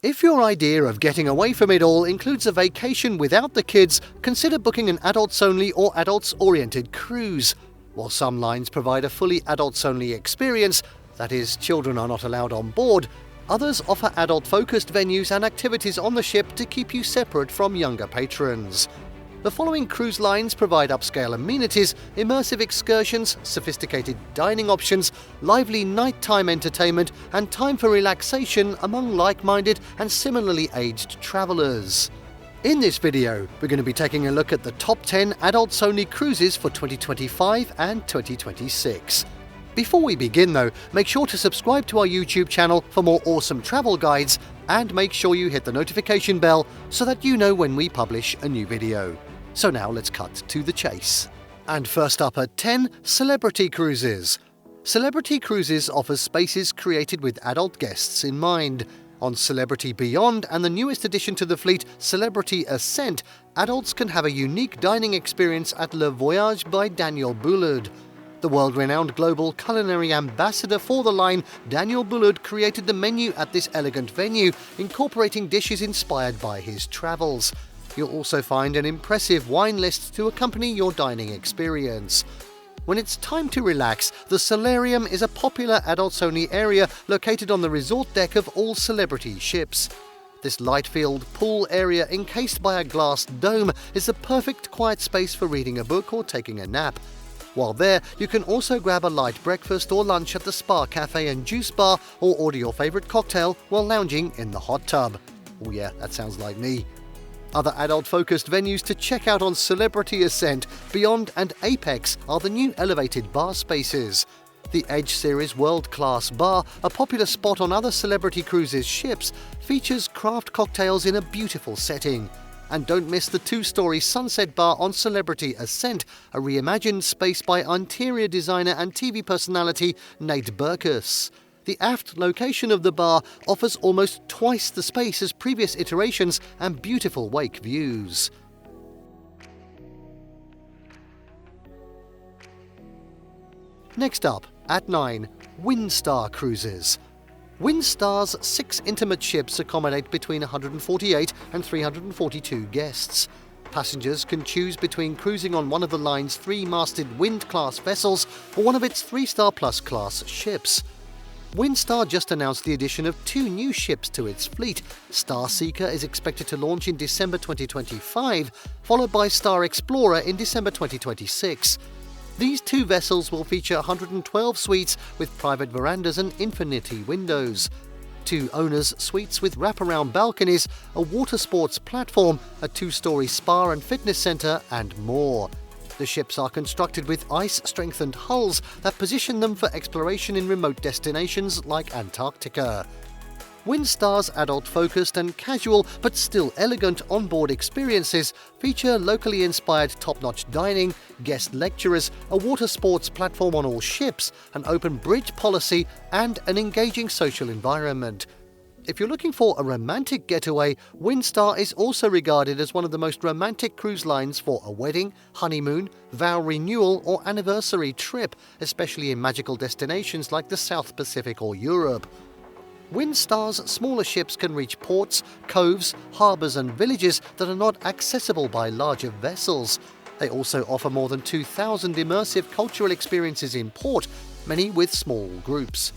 If your idea of getting away from it all includes a vacation without the kids, consider booking an adults-only or adults-oriented cruise. While some lines provide a fully adults-only experience, that is, children are not allowed on board, others offer adult-focused venues and activities on the ship to keep you separate from younger patrons. The following cruise lines provide upscale amenities, immersive excursions, sophisticated dining options, lively nighttime entertainment, and time for relaxation among like-minded and similarly aged travellers. In this video, we're going to be taking a look at the top 10 adults-only cruises for 2025 and 2026. Before we begin though, make sure to subscribe to our YouTube channel for more awesome travel guides, and make sure you hit the notification bell so that you know when we publish a new video. So now let's cut to the chase. And first up at 10, Celebrity Cruises. Celebrity Cruises offers spaces created with adult guests in mind. On Celebrity Beyond and the newest addition to the fleet, Celebrity Ascent, adults can have a unique dining experience at Le Voyage by Daniel Boulud. The world-renowned global culinary ambassador for the line, Daniel Boulud created the menu at this elegant venue, incorporating dishes inspired by his travels. You'll also find an impressive wine list to accompany your dining experience. When it's time to relax, the Solarium is a popular adults-only area located on the resort deck of all Celebrity ships. This light-filled pool area encased by a glass dome is the perfect quiet space for reading a book or taking a nap. While there, you can also grab a light breakfast or lunch at the spa cafe and juice bar, or order your favourite cocktail while lounging in the hot tub. Oh yeah, that sounds like me. Other adult-focused venues to check out on Celebrity Ascent, Beyond and Apex are the new elevated bar spaces. The Edge Series World-Class Bar, a popular spot on other Celebrity Cruises ships, features craft cocktails in a beautiful setting. And don't miss the two-story Sunset Bar on Celebrity Ascent, a reimagined space by interior designer and TV personality Nate Berkus. The aft location of the bar offers almost twice the space as previous iterations and beautiful wake views. Next up, at 9, Windstar Cruises. Windstar's 6 intimate ships accommodate between 148 and 342 guests. Passengers can choose between cruising on one of the line's 3-masted Wind-class vessels or one of its 3-star plus class ships. Windstar just announced the addition of 2 new ships to its fleet. Star Seeker is expected to launch in December 2025, followed by Star Explorer in December 2026. These 2 vessels will feature 112 suites with private verandas and infinity windows, 2 owners' suites with wraparound balconies, a water sports platform, a 2-story spa and fitness centre, and more. The ships are constructed with ice-strengthened hulls that position them for exploration in remote destinations like Antarctica. Windstar's adult-focused and casual but still elegant onboard experiences feature locally inspired top-notch dining, guest lecturers, a water sports platform on all ships, an open bridge policy, and an engaging social environment. If you're looking for a romantic getaway, Windstar is also regarded as one of the most romantic cruise lines for a wedding, honeymoon, vow renewal, or anniversary trip, especially in magical destinations like the South Pacific or Europe. Windstar's smaller ships can reach ports, coves, harbours and villages that are not accessible by larger vessels. They also offer more than 2,000 immersive cultural experiences in port, many with small groups.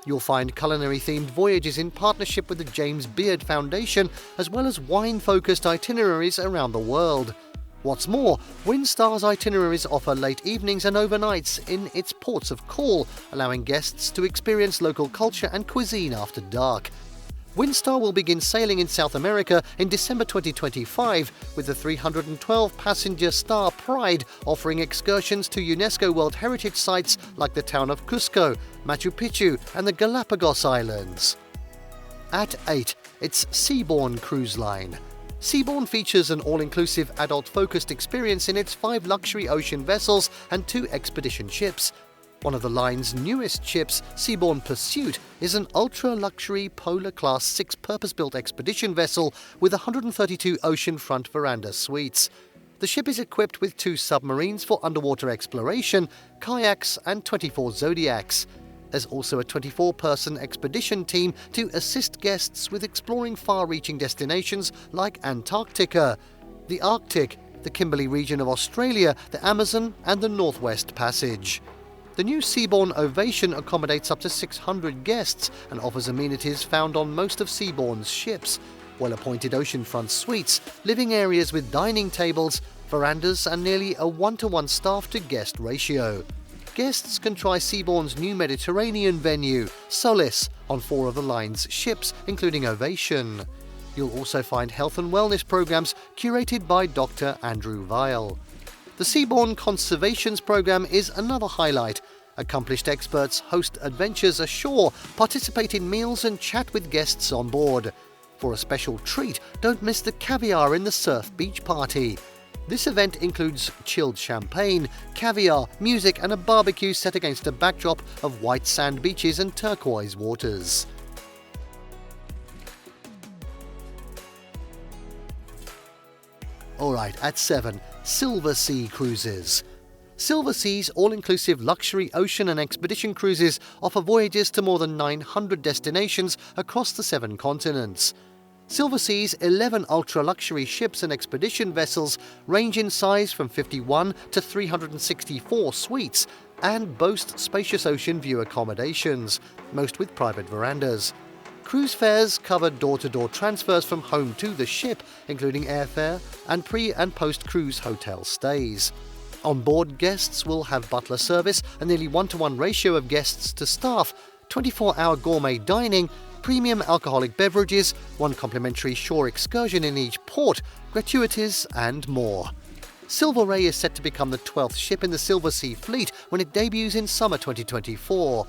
You'll find culinary-themed voyages in partnership with the James Beard Foundation, as well as wine-focused itineraries around the world. What's more, Windstar's itineraries offer late evenings and overnights in its ports of call, allowing guests to experience local culture and cuisine after dark. Windstar will begin sailing in South America in December 2025, with the 312-passenger Star Pride offering excursions to UNESCO World Heritage Sites like the town of Cusco, Machu Picchu, and the Galapagos Islands. At 8, it's Seabourn Cruise Line. Seabourn features an all-inclusive adult-focused experience in its 5 luxury ocean vessels and 2 expedition ships. One of the line's newest ships, Seabourn Pursuit, is an ultra-luxury Polar-class 6 purpose-built expedition vessel with 132 ocean-front veranda suites. The ship is equipped with 2 submarines for underwater exploration, kayaks and 24 Zodiacs. There's also a 24-person expedition team to assist guests with exploring far-reaching destinations like Antarctica, the Arctic, the Kimberley region of Australia, the Amazon and the Northwest Passage. The new Seabourn Ovation accommodates up to 600 guests and offers amenities found on most of Seabourn's ships: well-appointed oceanfront suites, living areas with dining tables, verandas and nearly a 1-to-1 staff-to-guest ratio. Guests can try Seabourn's new Mediterranean venue, Solace, on 4 of the line's ships, including Ovation. You'll also find health and wellness programs curated by Dr. Andrew Weil. The Seabourn Conservations program is another highlight. Accomplished experts host adventures ashore, participate in meals and chat with guests on board. For a special treat, don't miss the caviar in the surf beach party. This event includes chilled champagne, caviar, music and a barbecue set against a backdrop of white sand beaches and turquoise waters. Alright, at 7, Silversea Cruises. Silversea's all-inclusive luxury ocean and expedition cruises offer voyages to more than 900 destinations across the 7 continents. Silversea's 11 ultra-luxury ships and expedition vessels range in size from 51 to 364 suites and boast spacious ocean view accommodations, most with private verandas. Cruise fares cover door-to-door transfers from home to the ship, including airfare and pre- and post-cruise hotel stays. On board, guests will have butler service, a nearly 1-to-1 ratio of guests to staff, 24-hour gourmet dining, premium alcoholic beverages, 1 complimentary shore excursion in each port, gratuities and more. Silver Ray is set to become the 12th ship in the Silversea fleet when it debuts in summer 2024.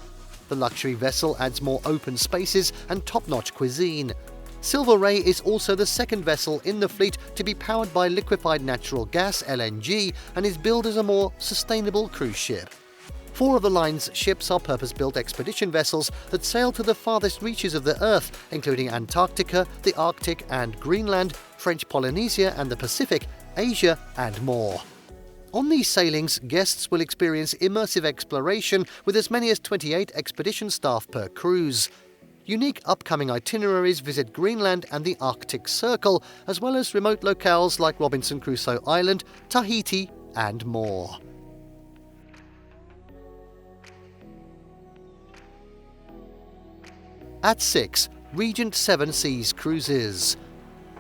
The luxury vessel adds more open spaces and top-notch cuisine. Silver Ray is also the 2nd vessel in the fleet to be powered by liquefied natural gas (LNG) and is billed as a more sustainable cruise ship. 4 of the line's ships are purpose-built expedition vessels that sail to the farthest reaches of the Earth, including Antarctica, the Arctic and Greenland, French Polynesia and the Pacific, Asia and more. On these sailings, guests will experience immersive exploration with as many as 28 expedition staff per cruise. Unique upcoming itineraries visit Greenland and the Arctic Circle, as well as remote locales like Robinson Crusoe Island, Tahiti and more. At 6, Regent 7 Seas Cruises.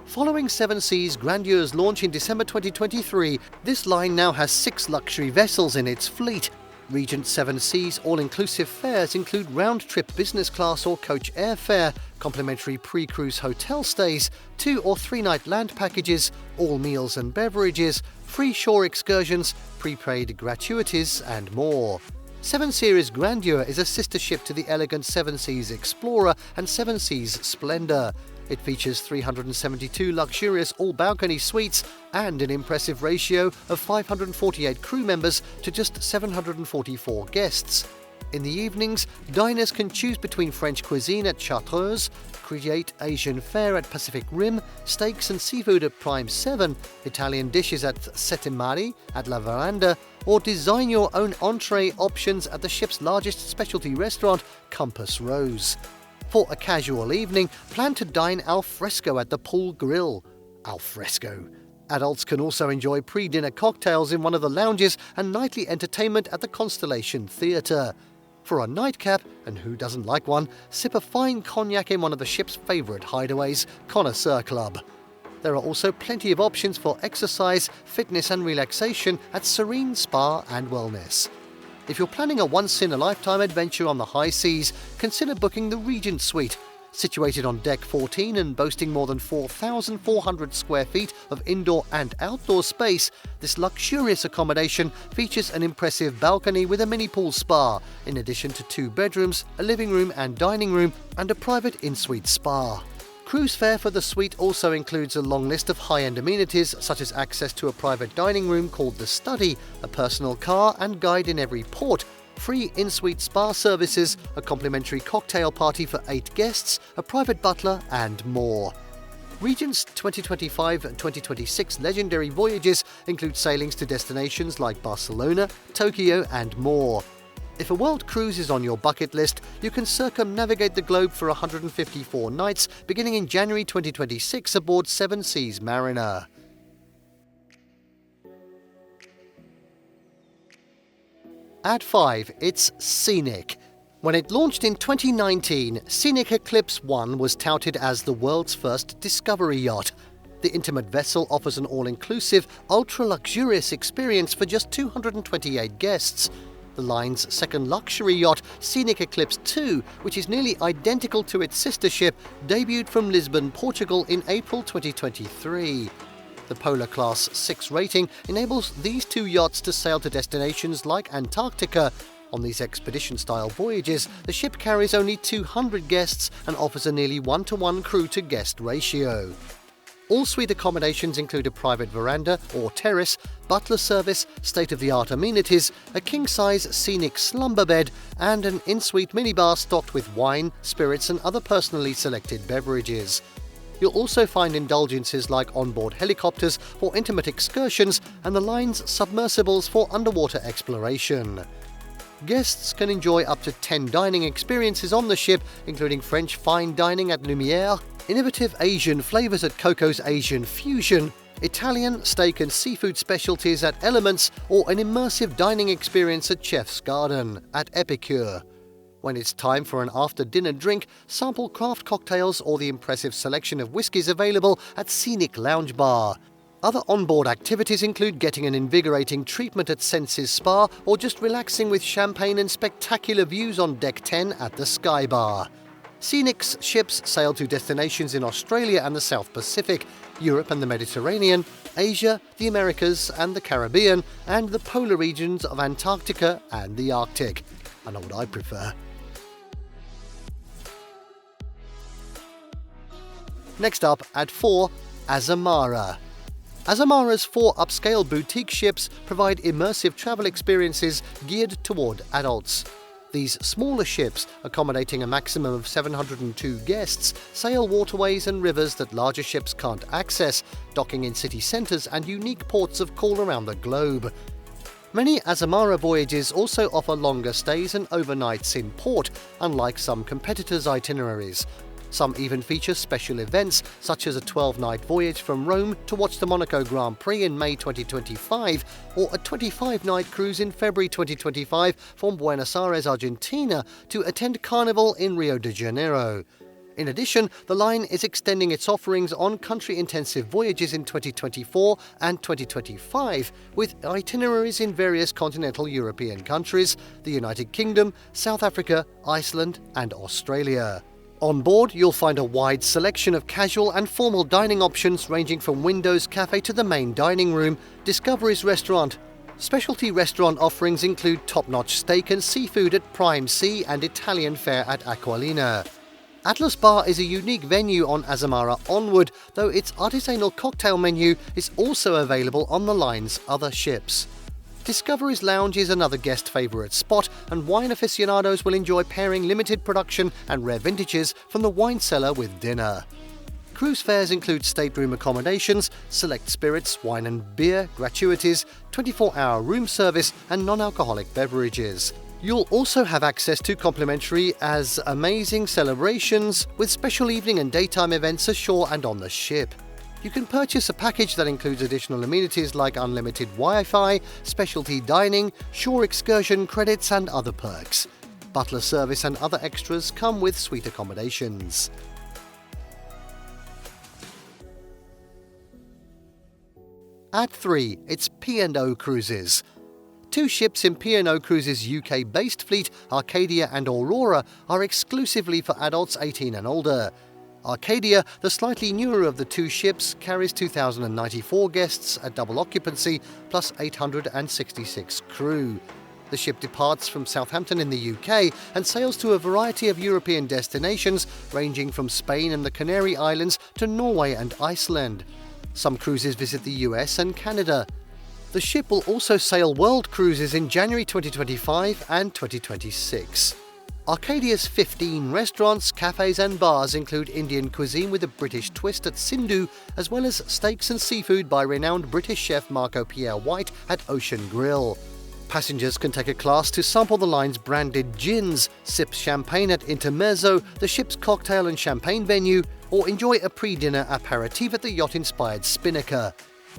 Following 7 Seas Grandeur's launch in December 2023, this line now has 6 luxury vessels in its fleet. Regent 7 Seas all-inclusive fares include round-trip business class or coach airfare, complimentary pre-cruise hotel stays, 2- or 3-night land packages, all meals and beverages, free shore excursions, prepaid gratuities and more. 7 Series Grandeur is a sister ship to the elegant 7 Seas Explorer and 7 Seas Splendor. It features 372 luxurious all-balcony suites and an impressive ratio of 548 crew members to just 744 guests. In the evenings, diners can choose between French cuisine at Chartreuse, create Asian fare at Pacific Rim, steaks and seafood at Prime 7, Italian dishes at Sette Mari at La Veranda, or design your own entree options at the ship's largest specialty restaurant, Compass Rose. For a casual evening, plan to dine al fresco at the Pool Grill. Al fresco. Adults can also enjoy pre-dinner cocktails in one of the lounges and nightly entertainment at the Constellation Theatre. For a nightcap, and who doesn't like one, sip a fine cognac in one of the ship's favourite hideaways, Connoisseur Club. There are also plenty of options for exercise, fitness and relaxation at Serene Spa and Wellness. If you're planning a once-in-a-lifetime adventure on the high seas, consider booking the Regent Suite. Situated on Deck 14 and boasting more than 4,400 square feet of indoor and outdoor space, this luxurious accommodation features an impressive balcony with a mini-pool spa, in addition to 2 bedrooms, a living room and dining room, and a private in-suite spa. Cruise fare for the suite also includes a long list of high-end amenities such as access to a private dining room called The Study, a personal car and guide in every port, free in-suite spa services, a complimentary cocktail party for 8 guests, a private butler and more. Regent's 2025 and 2026 legendary voyages include sailings to destinations like Barcelona, Tokyo and more. If a world cruise is on your bucket list, you can circumnavigate the globe for 154 nights beginning in January 2026 aboard Seven Seas Mariner. At 5, it's Scenic. When it launched in 2019, Scenic Eclipse 1 was touted as the world's first discovery yacht. The intimate vessel offers an all-inclusive, ultra-luxurious experience for just 228 guests. The line's second luxury yacht, Scenic Eclipse 2, which is nearly identical to its sister ship, debuted from Lisbon, Portugal in April 2023. The Polar Class 6 rating enables these two yachts to sail to destinations like Antarctica. On these expedition-style voyages, the ship carries only 200 guests and offers a nearly 1-to-1 crew-to-guest ratio. All suite accommodations include a private veranda or terrace, butler service, state-of-the-art amenities, a king-size scenic slumber bed, and an in-suite minibar stocked with wine, spirits, and other personally selected beverages. You'll also find indulgences like onboard helicopters for intimate excursions and the line's submersibles for underwater exploration. Guests can enjoy up to 10 dining experiences on the ship, including French fine dining at Lumière, innovative Asian flavors at Coco's Asian Fusion, Italian steak and seafood specialties at Elements, or an immersive dining experience at Chef's Garden at Epicure. When it's time for an after-dinner drink, sample craft cocktails or the impressive selection of whiskies available at Scenic Lounge Bar. Other onboard activities include getting an invigorating treatment at Senses Spa or just relaxing with champagne and spectacular views on Deck 10 at the Sky Bar. Scenic's ships sail to destinations in Australia and the South Pacific, Europe and the Mediterranean, Asia, the Americas and the Caribbean, and the polar regions of Antarctica and the Arctic. I know what I prefer. Next up, at 4, Azamara. Azamara's 4 upscale boutique ships provide immersive travel experiences geared toward adults. These smaller ships, accommodating a maximum of 702 guests, sail waterways and rivers that larger ships can't access, docking in city centres and unique ports of call around the globe. Many Azamara voyages also offer longer stays and overnights in port, unlike some competitors' itineraries. Some even feature special events, such as a 12-night voyage from Rome to watch the Monaco Grand Prix in May 2025, or a 25-night cruise in February 2025 from Buenos Aires, Argentina, to attend Carnival in Rio de Janeiro. In addition, the line is extending its offerings on country-intensive voyages in 2024 and 2025, with itineraries in various continental European countries, the United Kingdom, South Africa, Iceland, and Australia. On board, you'll find a wide selection of casual and formal dining options ranging from Windows Cafe to the main dining room, Discovery's restaurant. Specialty restaurant offerings include top-notch steak and seafood at Prime Sea and Italian fare at Aqualina. Atlas Bar is a unique venue on Azamara Onward, though its artisanal cocktail menu is also available on the line's other ships. Discovery's Lounge is another guest favourite spot, and wine aficionados will enjoy pairing limited production and rare vintages from the wine cellar with dinner. Cruise fares include stateroom accommodations, select spirits, wine and beer, gratuities, 24-hour room service, and non-alcoholic beverages. You'll also have access to complimentary amazing celebrations with special evening and daytime events ashore and on the ship. You can purchase a package that includes additional amenities like unlimited Wi-Fi, specialty dining, shore excursion credits and other perks. Butler service and other extras come with suite accommodations. At 3, it's P&O Cruises. 2 ships in P&O Cruises' UK-based fleet, Arcadia and Aurora, are exclusively for adults 18 and older. Arcadia, the slightly newer of the 2 ships, carries 2,094 guests at double occupancy, plus 866 crew. The ship departs from Southampton in the UK and sails to a variety of European destinations, ranging from Spain and the Canary Islands to Norway and Iceland. Some cruises visit the US and Canada. The ship will also sail world cruises in January 2025 and 2026. Arcadia's 15 restaurants, cafes and bars include Indian cuisine with a British twist at Sindhu, as well as steaks and seafood by renowned British chef Marco Pierre White at Ocean Grill. Passengers can take a class to sample the line's branded gins, sip champagne at Intermezzo, the ship's cocktail and champagne venue, or enjoy a pre-dinner aperitif at the yacht-inspired Spinnaker.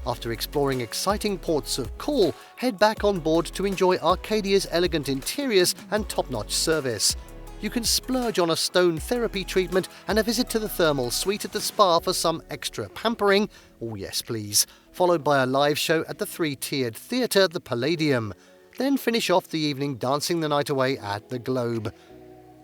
After exploring exciting ports of call, head back on board to enjoy Arcadia's elegant interiors and top-notch service. You can splurge on a stone therapy treatment and a visit to the thermal suite at the spa for some extra pampering, oh yes please, followed by a live show at the three-tiered theatre, the Palladium. Then finish off the evening dancing the night away at the Globe.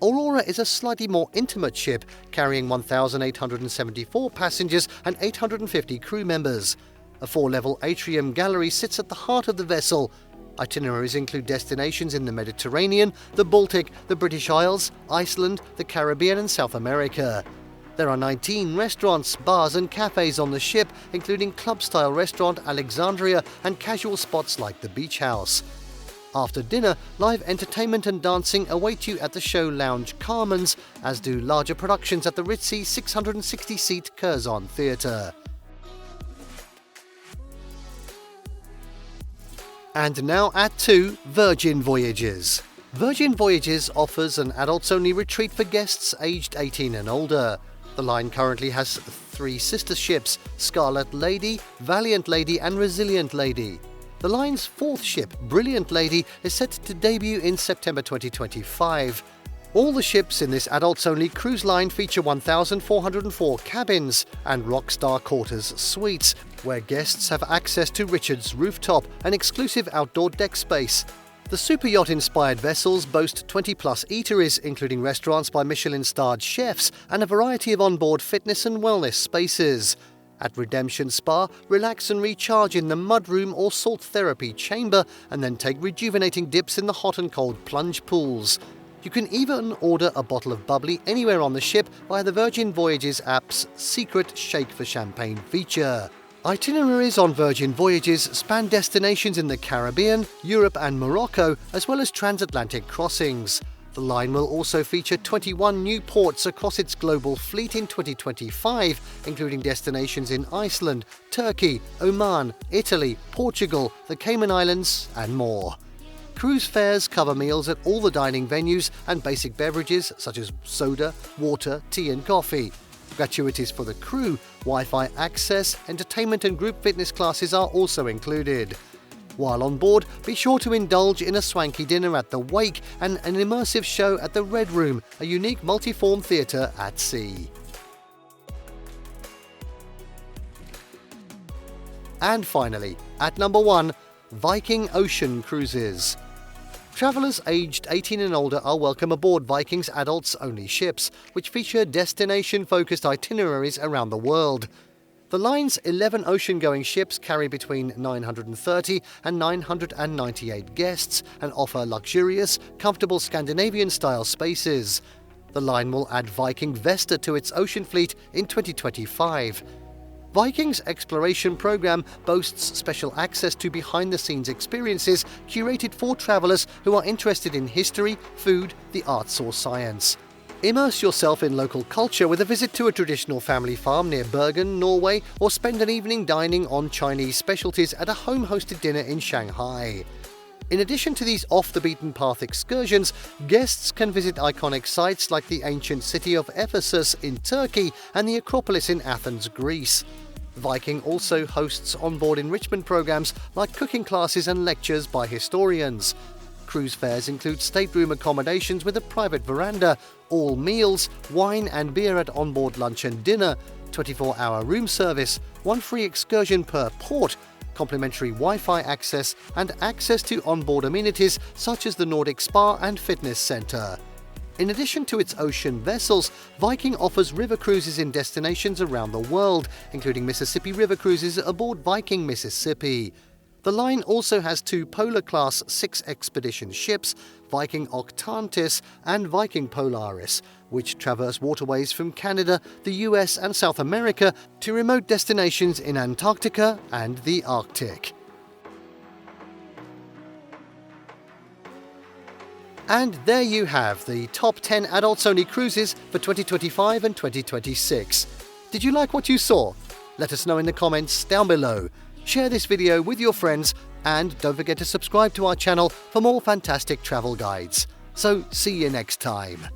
Aurora is a slightly more intimate ship, carrying 1,874 passengers and 850 crew members. A 4-level atrium gallery sits at the heart of the vessel. Itineraries include destinations in the Mediterranean, the Baltic, the British Isles, Iceland, the Caribbean and South America. There are 19 restaurants, bars and cafes on the ship, including club-style restaurant Alexandria and casual spots like the Beach House. After dinner, live entertainment and dancing await you at the show lounge Carmen's, as do larger productions at the ritzy 660-seat Curzon Theatre. And now at 2, Virgin Voyages. Virgin Voyages offers an adults-only retreat for guests aged 18 and older. The line currently has 3 sister ships, Scarlet Lady, Valiant Lady and Resilient Lady. The line's 4th ship, Brilliant Lady, is set to debut in September 2025. All the ships in this adults-only cruise line feature 1,404 cabins and Rockstar Quarters suites, where guests have access to Richard's rooftop, an exclusive outdoor deck space. The super yacht-inspired vessels boast 20-plus eateries, including restaurants by Michelin-starred chefs and a variety of onboard fitness and wellness spaces. At Redemption Spa, relax and recharge in the mudroom or salt therapy chamber, and then take rejuvenating dips in the hot and cold plunge pools. You can even order a bottle of bubbly anywhere on the ship via the Virgin Voyages app's secret Shake for Champagne feature. Itineraries on Virgin Voyages span destinations in the Caribbean, Europe and Morocco, as well as transatlantic crossings. The line will also feature 21 new ports across its global fleet in 2025, including destinations in Iceland, Turkey, Oman, Italy, Portugal, the Cayman Islands, and more. Cruise fares cover meals at all the dining venues and basic beverages such as soda, water, tea and coffee. Gratuities for the crew, Wi-Fi access, entertainment and group fitness classes are also included. While on board, be sure to indulge in a swanky dinner at the Wake and an immersive show at the Red Room, a unique multi-form theatre at sea. And finally, at number 1, Viking Ocean Cruises. Travellers aged 18 and older are welcome aboard Viking's adults-only ships, which feature destination-focused itineraries around the world. The line's 11 ocean-going ships carry between 930 and 998 guests and offer luxurious, comfortable Scandinavian-style spaces. The line will add Viking Vesta to its ocean fleet in 2025. Viking's exploration program boasts special access to behind-the-scenes experiences curated for travellers who are interested in history, food, the arts or science. Immerse yourself in local culture with a visit to a traditional family farm near Bergen, Norway, or spend an evening dining on Chinese specialties at a home-hosted dinner in Shanghai. In addition to these off-the-beaten-path excursions, guests can visit iconic sites like the ancient city of Ephesus in Turkey and the Acropolis in Athens, Greece. Viking also hosts onboard enrichment programs like cooking classes and lectures by historians. Cruise fares include stateroom accommodations with a private veranda, all meals, wine and beer at onboard lunch and dinner, 24-hour room service, 1 free excursion per port, complimentary Wi-Fi access, and access to onboard amenities such as the Nordic Spa and Fitness Centre. In addition to its ocean vessels, Viking offers river cruises in destinations around the world, including Mississippi River cruises aboard Viking Mississippi. The line also has 2 Polar-class 6-expedition ships, Viking Octantis and Viking Polaris, which traverse waterways from Canada, the US and South America to remote destinations in Antarctica and the Arctic. And there you have the top 10 adults-only cruises for 2025 and 2026. Did you like what you saw? Let us know in the comments down below. Share this video with your friends and don't forget to subscribe to our channel for more fantastic travel guides. So see you next time.